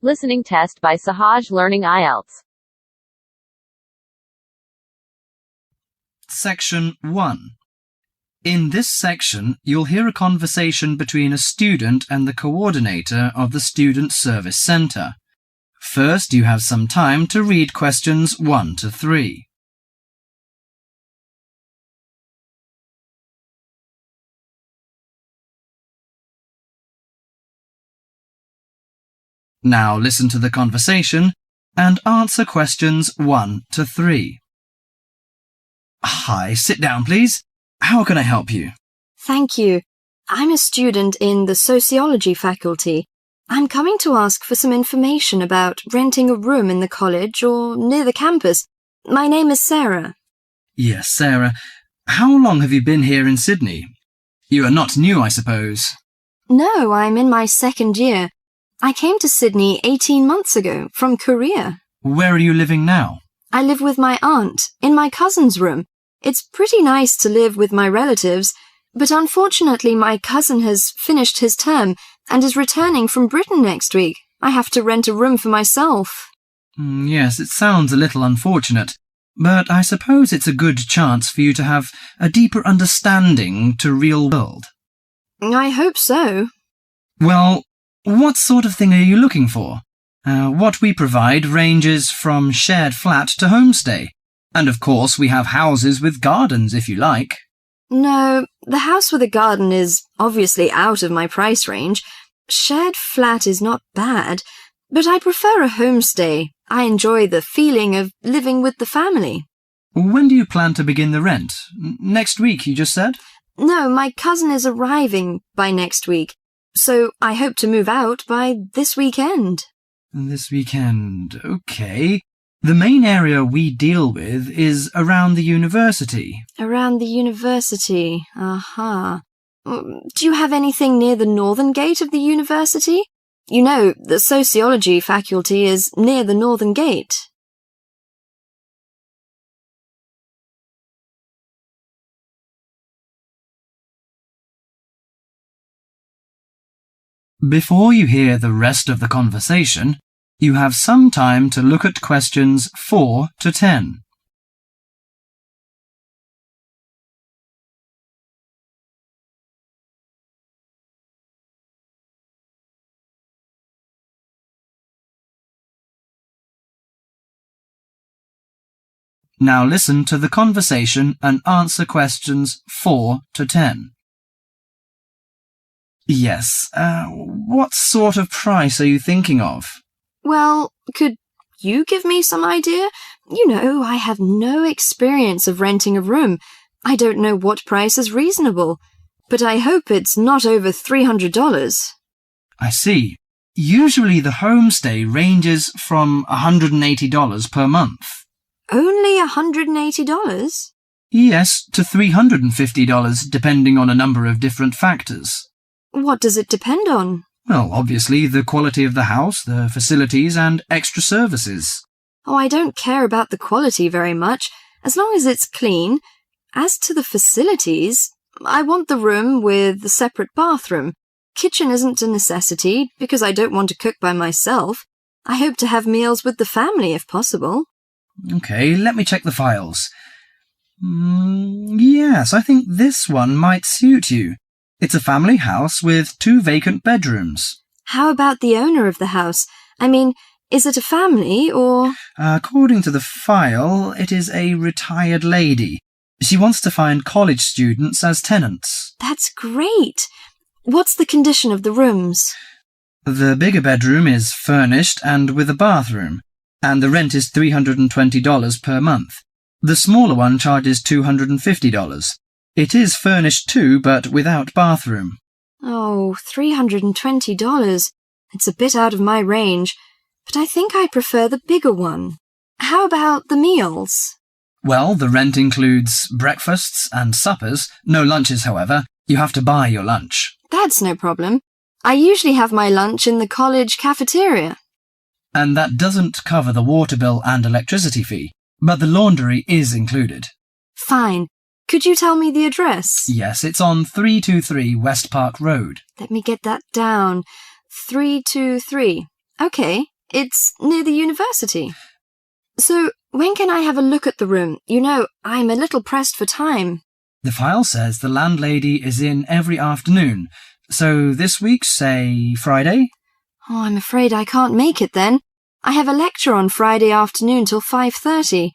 Listening test by Sahaj Learning Ielts. Section 1. In this section, you'll hear a conversation between a student and the coordinator of the Student Service Centre. First, you have some time to read questions 1 to 3. Now listen to the conversation and answer questions 1 to 3. Hi, sit down please. How can I help you? Thank you. I'm a student in the sociology faculty. I'm coming to ask for some information about renting a room in the college or near the campus. My name is Sarah. Yes, Sarah. How long have you been here in Sydney? You are not new, I suppose. No, I'm in my second year. I came to Sydney 18 months ago from Korea. Where are you living now? I live with my aunt in my cousin's room. It's pretty nice to live with my relatives, but unfortunately my cousin has finished his term and is returning from Britain next week. I have to rent a room for myself. Yes, it sounds a little unfortunate, but I suppose it's a good chance for you to have a deeper understanding to real world. I hope so. Well, what sort of thing are you looking for? What we provide ranges from shared flat to homestay. And of course we have houses with gardens if you like. No, the house with a garden is obviously out of my price range. Shared flat is not bad, but I prefer a homestay. I enjoy the feeling of living with the family. When do you plan to begin the rent? Next week, you just said? No, my cousin is arriving by next week, so I hope to move out by this weekend. This weekend, okay. The main area we deal with is around the university. Around the university, aha. Do you have anything near the northern gate of the university? You know, the sociology faculty is near the northern gate. Before you hear the rest of the conversation, you have some time to look at questions 4 to 10. Now listen to the conversation and answer questions 4 to 10. Yes, what sort of price are you thinking of? Well, could you give me some idea? You know, I have no experience of renting a room. I don't know what price is reasonable, but I hope it's not over $300. I see. Usually the homestay ranges from $180 per month. Only $180? Yes, to $350 depending on a number of different factors. What does it depend on? Well, obviously the quality of the house, the facilities and extra services. Oh, I don't care about the quality very much, as long as it's clean. As to the facilities, I want the room with the separate bathroom. Kitchen isn't a necessity, because I don't want to cook by myself. I hope to have meals with the family if possible. Okay, let me check the files. Yes, I think this one might suit you. It's a family house with 2 vacant bedrooms. How about the owner of the house? I mean, is it a family or... According to the file, it is a retired lady. She wants to find college students as tenants. That's great. What's the condition of the rooms? The bigger bedroom is furnished and with a bathroom, and the rent is $320 per month. The smaller one charges $250. It is furnished too, but without bathroom. Oh, $320. It's a bit out of my range, but I think I prefer the bigger one. How about the meals? Well, the rent includes breakfasts and suppers. No lunches, however. You have to buy your lunch. That's no problem. I usually have my lunch in the college cafeteria. And that doesn't cover the water bill and electricity fee, but the laundry is included. Fine. Could you tell me the address? Yes, it's on 323 West Park Road. Let me get that down. 323. Okay, It's near the university. So, when can I have a look at the room? You know, I'm a little pressed for time. The file says the landlady is in every afternoon. So this week, say Friday? Oh, I'm afraid I can't make it then. I have a lecture on Friday afternoon till 5:30.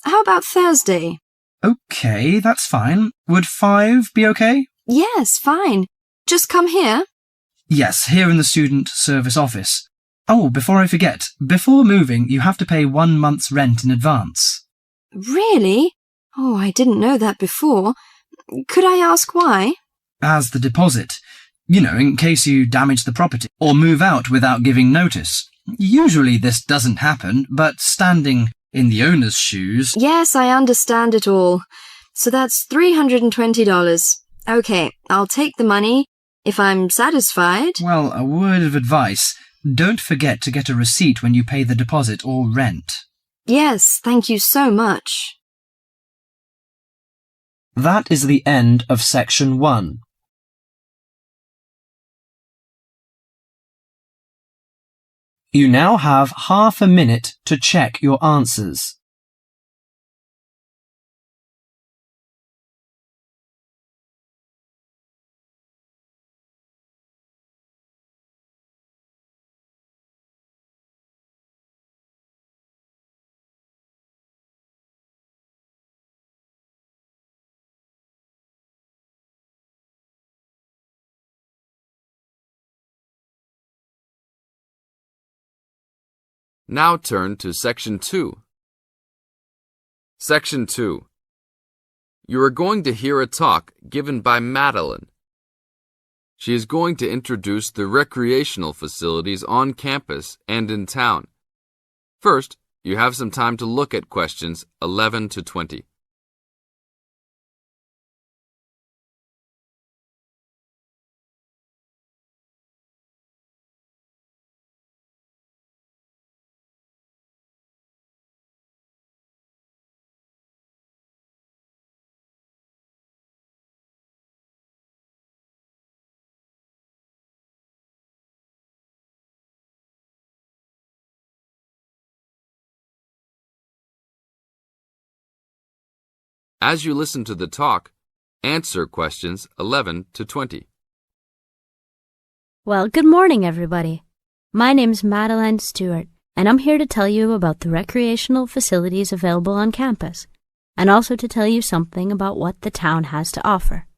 How about Thursday? Okay, that's fine. Would 5 be okay? Yes, fine. Just come here. Yes, here in the student service office. Oh, before I forget, before moving, you have to pay 1 month's rent in advance. Really? Oh, I didn't know that before. Could I ask why? As the deposit. You know, in case you damage the property or move out without giving notice. Usually this doesn't happen, but standing in the owner's shoes... Yes, I understand it all. So that's $320. Okay, I'll take the money if I'm satisfied. Well, a word of advice. Don't forget to get a receipt when you pay the deposit or rent. Yes, thank you so much. That is the end of section 1. You now have half a minute to check your answers. Now turn to Section 2. Section 2. You are going to hear a talk given by Madeline. She is going to introduce the recreational facilities on campus and in town. First, you have some time to look at questions 11 to 20. As you listen to the talk, answer questions 11 to 20. Well, good morning, everybody. My name's Madeline Stewart, and I'm here to tell you about the recreational facilities available on campus, and also to tell you something about what the town has to offer.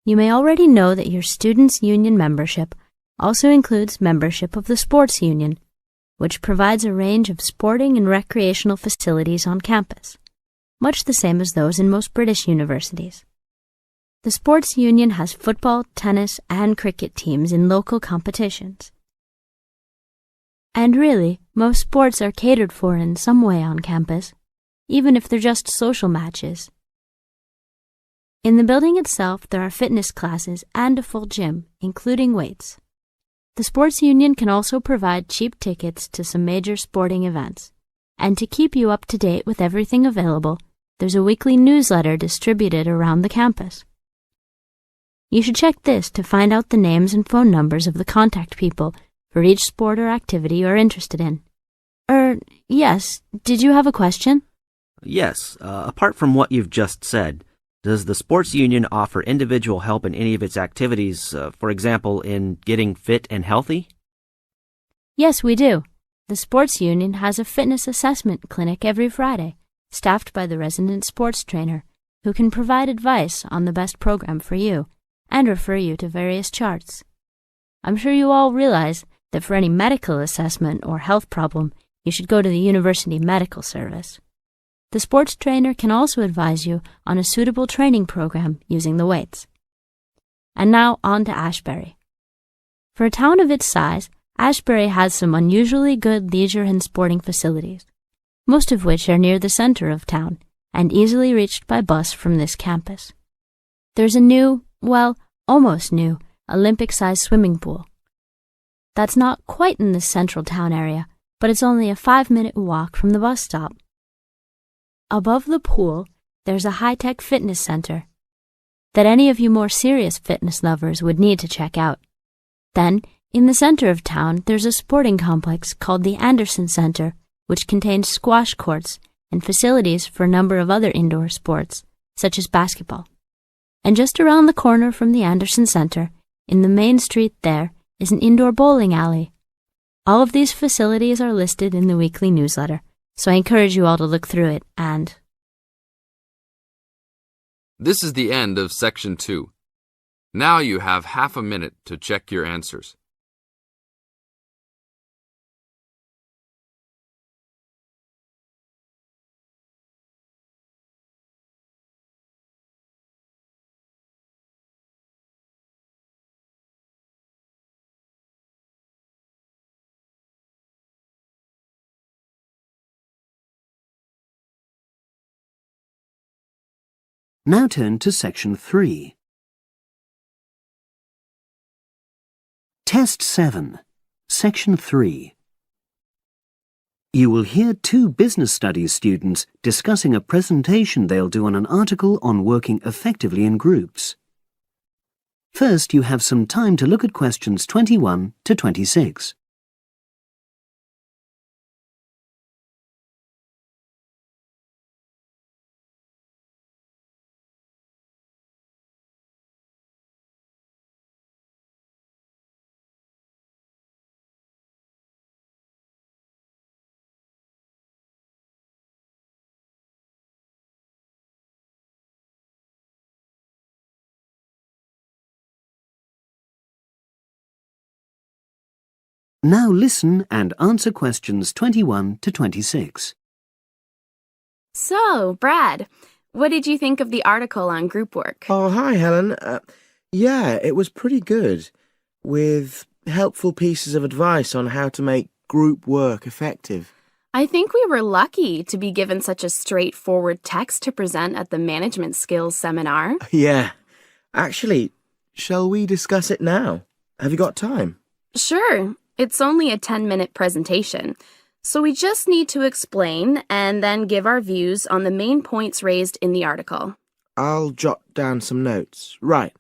You may already know that your Students' Union membership also includes membership of the Sports Union, which provides a range of sporting and recreational facilities on campus, much the same as those in most British universities. The Sports Union has football, tennis, and cricket teams in local competitions. And really, most sports are catered for in some way on campus, even if they're just social matches. In the building itself, there are fitness classes and a full gym, including weights. The Sports Union can also provide cheap tickets to some major sporting events. And to keep you up to date with everything available, there's a weekly newsletter distributed around the campus. You should check this to find out the names and phone numbers of the contact people for each sport or activity you're interested in. Yes, did you have a question? Yes, apart from what you've just said, does the Sports Union offer individual help in any of its activities, for example, in getting fit and healthy? Yes, we do. The Sports Union has a fitness assessment clinic every Friday, staffed by the resident sports trainer, who can provide advice on the best program for you and refer you to various charts. I'm sure you all realize that for any medical assessment or health problem, you should go to the University Medical Service. The sports trainer can also advise you on a suitable training program using the weights. And now on to Ashbury. For a town of its size, Ashbury has some unusually good leisure and sporting facilities, most of which are near the center of town and easily reached by bus from this campus. There's a new, well, almost new, Olympic-sized swimming pool. That's not quite in the central town area, but it's only a 5-minute walk from the bus stop. Above the pool, there's a high-tech fitness center that any of you more serious fitness lovers would need to check out. Then, In the center of town, there's a sporting complex called the Anderson Center, which contains squash courts and facilities for a number of other indoor sports, such as basketball. And just around the corner from the Anderson Center, in the main street there, is an indoor bowling alley. All of these facilities are listed in the weekly newsletter, so I encourage you all to look through it and... This is the end of Section 2. Now you have half a minute to check your answers. Now turn to Section 3. Test 7, Section 3. You will hear two business studies students discussing a presentation they'll do on an article on working effectively in groups. First, you have some time to look at questions 21 to 26. Now listen and answer questions 21 to 26. So, Brad, what did you think of the article on group work? Oh, hi, Helen. Yeah, it was pretty good, with helpful pieces of advice on how to make group work effective. I think we were lucky to be given such a straightforward text to present at the management skills seminar. Yeah. Actually, shall we discuss it now? Have you got time? Sure. It's only a 10-minute presentation, so we just need to explain and then give our views on the main points raised in the article. I'll jot down some notes. Right.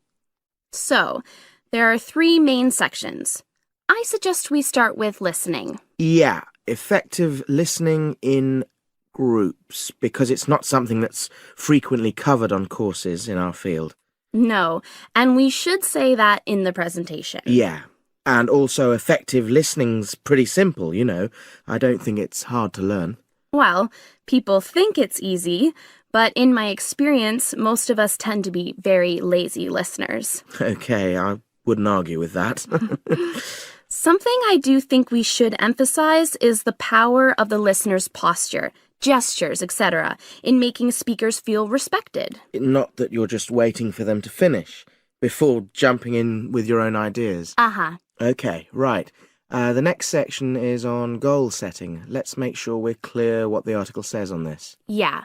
So, there are 3 main sections. I suggest we start with listening. Yeah, effective listening in groups, because it's not something that's frequently covered on courses in our field. No, and we should say that in the presentation. Yeah. And also effective listening's pretty simple, you know. I don't think it's hard to learn. Well, people think it's easy, but in my experience, most of us tend to be very lazy listeners. Okay, I wouldn't argue with that. Something I do think we should emphasize is the power of the listener's posture, gestures, etc., in making speakers feel respected. Not that you're just waiting for them to finish before jumping in with your own ideas. Uh-huh. Okay, right. The next section is on goal setting. Let's make sure we're clear what the article says on this. Yeah.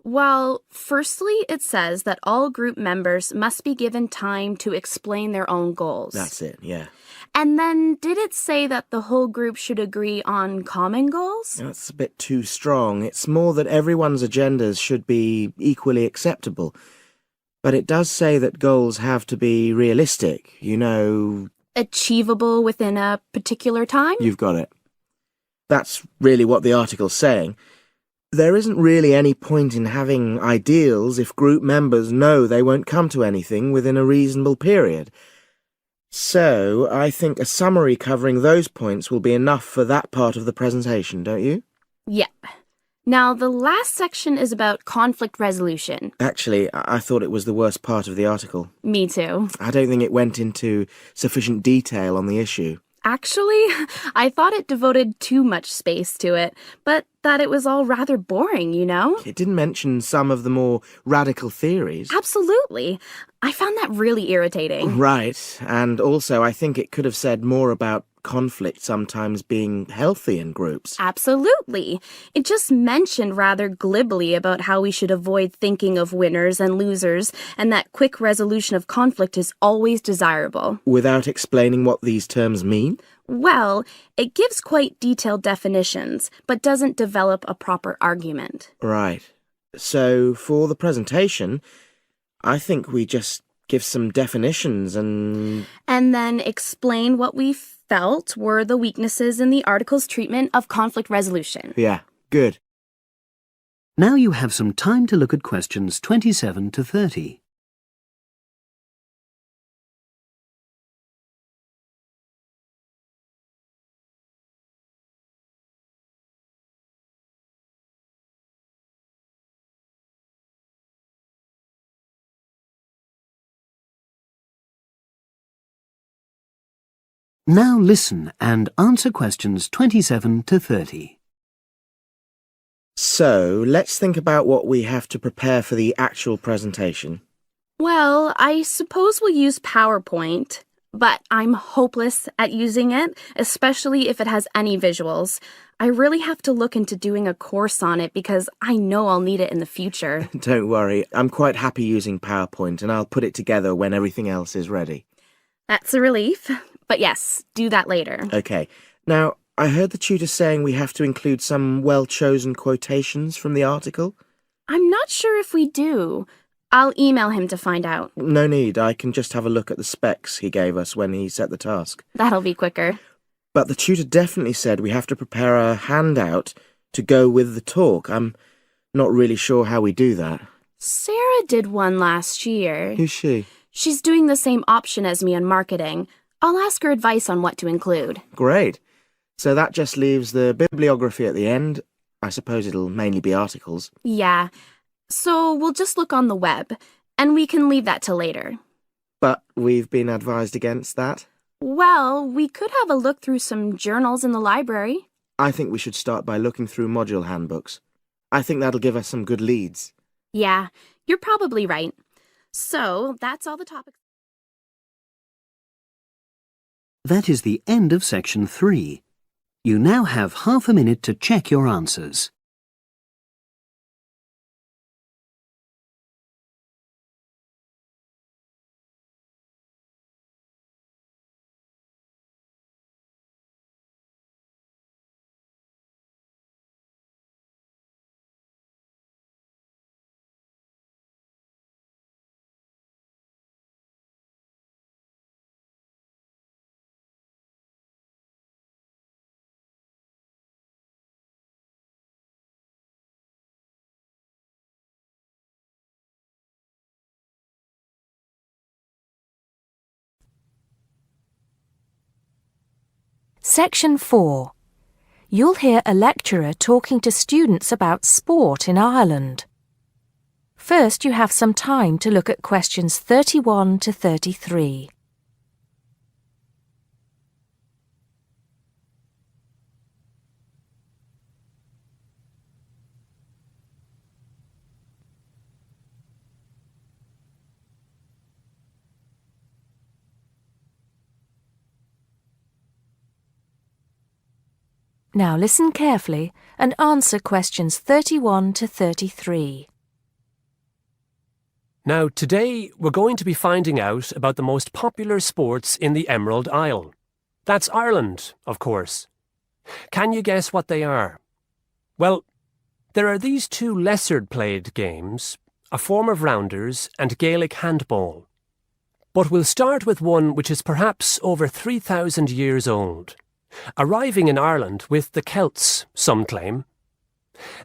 Well, firstly, it says that all group members must be given time to explain their own goals. That's it, yeah. And then, did it say that the whole group should agree on common goals? That's a bit too strong. It's more that everyone's agendas should be equally acceptable. But it does say that goals have to be realistic, you know... Achievable within a particular time? You've got it. That's really what the article's saying. There isn't really any point in having ideals if group members know they won't come to anything within a reasonable period. So, I think a summary covering those points will be enough for that part of the presentation, don't you? Yep. Now, the last section is about conflict resolution. Actually, I thought it was the worst part of the article. Me too. I don't think it went into sufficient detail on the issue. Actually, I thought it devoted too much space to it, but that it was all rather boring, you know? It didn't mention some of the more radical theories. Absolutely. I found that really irritating. Right, and also I think it could have said more about conflict sometimes being healthy in groups. Absolutely. It just mentioned rather glibly about how we should avoid thinking of winners and losers, and that quick resolution of conflict is always desirable. Without explaining what these terms mean? Well, it gives quite detailed definitions, but doesn't develop a proper argument. Right. So, for the presentation, I think we just give some definitions and then explain what we felt were the weaknesses in the article's treatment of conflict resolution. Yeah, good. Now you have some time to look at questions 27 to 30. Now listen and answer questions 27 to 30. So, let's think about what we have to prepare for the actual presentation. Well, I suppose we'll use PowerPoint, but I'm hopeless at using it, especially if it has any visuals. I really have to look into doing a course on it because I know I'll need it in the future. Don't worry, I'm quite happy using PowerPoint and I'll put it together when everything else is ready. That's a relief. But yes, do that later. Okay. Now, I heard the tutor saying we have to include some well-chosen quotations from the article. I'm not sure if we do. I'll email him to find out. No need, I can just have a look at the specs he gave us when he set the task. That'll be quicker. But the tutor definitely said we have to prepare a handout to go with the talk. I'm not really sure how we do that. Sarah did one last year. Who's she? She's doing the same option as me on marketing. I'll ask her advice on what to include. Great. So that just leaves the bibliography at the end. I suppose it'll mainly be articles. Yeah. So we'll just look on the web, and we can leave that till later. But we've been advised against that. Well, we could have a look through some journals in the library. I think we should start by looking through module handbooks. I think that'll give us some good leads. Yeah, you're probably right. So that's all the topics. That is the end of section 3. You now have half a minute to check your answers. Section 4. You'll hear a lecturer talking to students about sport in Ireland. First, you have some time to look at questions 31 to 33. Now listen carefully and answer questions 31 to 33. Now, today we're going to be finding out about the most popular sports in the Emerald Isle. That's Ireland, of course. Can you guess what they are? Well, there are these two lesser-played games, a form of rounders and Gaelic handball. But we'll start with one which is perhaps over 3,000 years old. Arriving in Ireland with the Celts, some claim.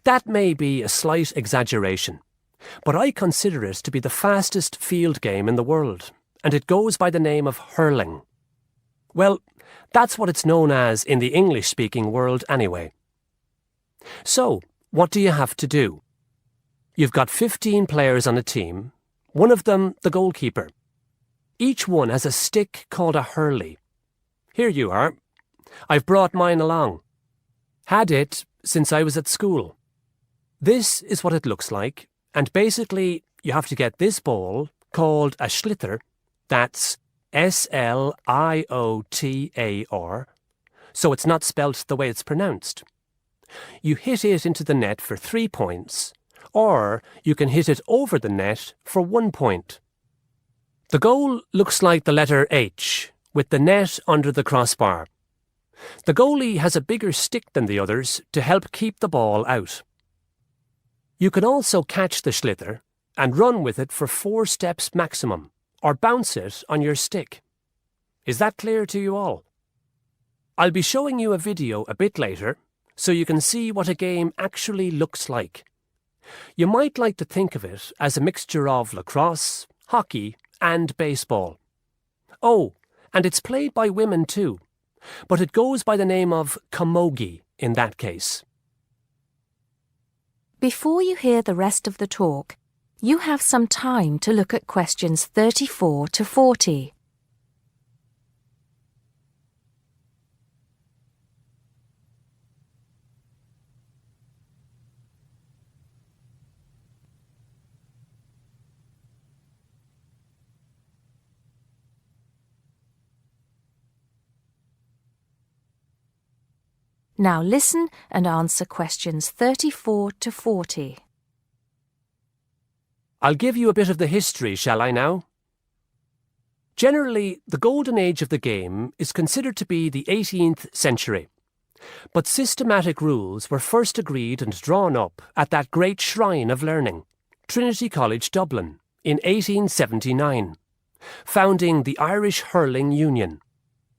That may be a slight exaggeration, but I consider it to be the fastest field game in the world, and it goes by the name of hurling. Well, that's what it's known as in the English-speaking world anyway. So, what do you have to do? You've got 15 players on a team, one of them the goalkeeper. Each one has a stick called a hurley. Here you are. I've brought mine along. Had it since I was at school. This is what it looks like, and basically you have to get this ball, called a sliotar, that's S-L-I-O-T-A-R, so it's not spelt the way it's pronounced. You hit it into the net for 3 points, or you can hit it over the net for 1 point. The goal looks like the letter H, with the net under the crossbar. The goalie has a bigger stick than the others to help keep the ball out. You can also catch the sliotar and run with it for 4 steps maximum, or bounce it on your stick. Is that clear to you all? I'll be showing you a video a bit later so you can see what a game actually looks like. You might like to think of it as a mixture of lacrosse, hockey, and baseball. Oh, and it's played by women too, but it goes by the name of camogie in that case. Before you hear the rest of the talk, you have some time to look at questions 34 to 40. Now listen and answer questions 34 to 40. I'll give you a bit of the history, shall I now? Generally, the golden age of the game is considered to be the 18th century. But systematic rules were first agreed and drawn up at that great shrine of learning, Trinity College Dublin, in 1879, founding the Irish Hurling Union,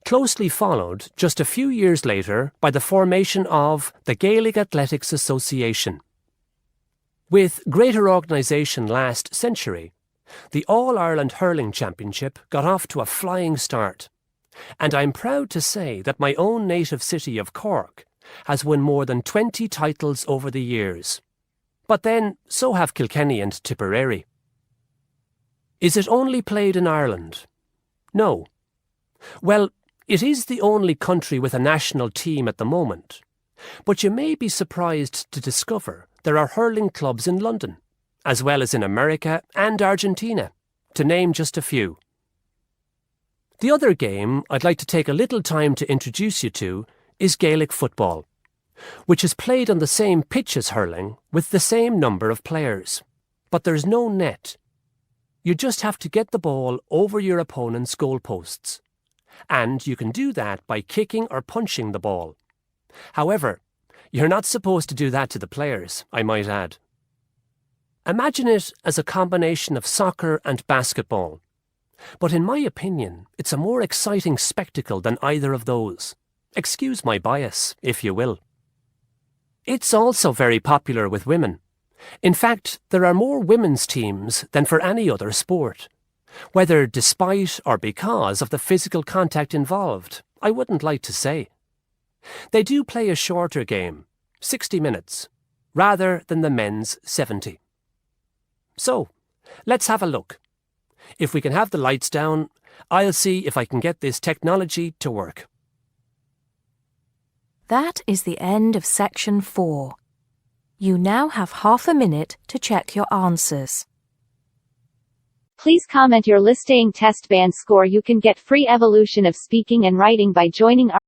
closely followed just a few years later by the formation of the Gaelic Athletics Association. With greater organisation last century, the All-Ireland Hurling Championship got off to a flying start, and I'm proud to say that my own native city of Cork has won more than 20 titles over the years. But then, so have Kilkenny and Tipperary. Is it only played in Ireland? No. Well, it is the only country with a national team at the moment, but you may be surprised to discover there are hurling clubs in London, as well as in America and Argentina, to name just a few. The other game I'd like to take a little time to introduce you to is Gaelic football, which is played on the same pitch as hurling with the same number of players, but there's no net. You just have to get the ball over your opponent's goalposts. And you can do that by kicking or punching the ball. However, you're not supposed to do that to the players, I might add. Imagine it as a combination of soccer and basketball. But in my opinion, it's a more exciting spectacle than either of those. Excuse my bias, if you will. It's also very popular with women. In fact, there are more women's teams than for any other sport. Whether despite or because of the physical contact involved, I wouldn't like to say. They do play a shorter game, 60 minutes, rather than the men's 70. So, let's have a look. If we can have the lights down, I'll see if I can get this technology to work. That is the end of section 4. You now have half a minute to check your answers. Please comment your listening test band score. You can get free evolution of speaking and writing by joining our